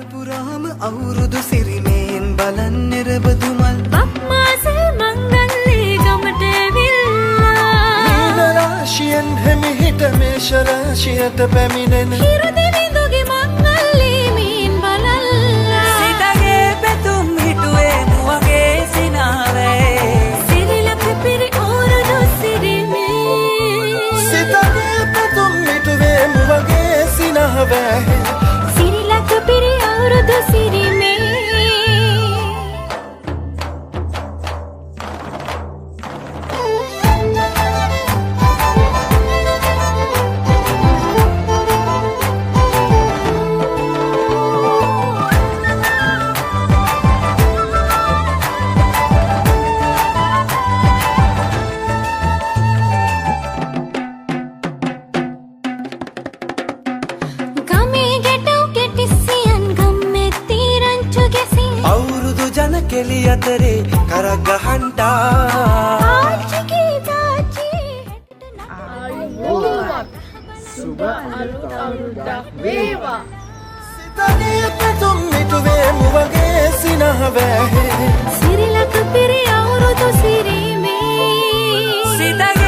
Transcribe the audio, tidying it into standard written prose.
පුරාම අවුරුදු සිරිමේන් බලන් නිරබදුමල් බක්මාසේ මංගල්ලේ ගමට ඇවිල්ලා මීන රාශියෙන් හිමිහිට මේෂ රාශියට පැමිණෙන හිරු දෙවිඳුගේ මංගල්ලේ මීන් බලල්ලා සිතගේ පැතුම් හිටුවේ මුවගේ සිනාවේ සිරිලක පිරි අවුරුදු සිරිමේ සිතගේ පැතුම් හිටුවේ මුවගේ සිනාවේ සිරිලක පිරි අවුරුදු සිරිමේ අවුරුදු ජන කෙලි අතරේ කරක් ගහන්ටා සුබ අලුත් අවුරුද්දක් වේවා. සිතගේ පැතුම් මිටුවේ මුවගේ සිනහවැහේ සිරිලක පිරි අවුරුදු සිරිමේ සිතගේ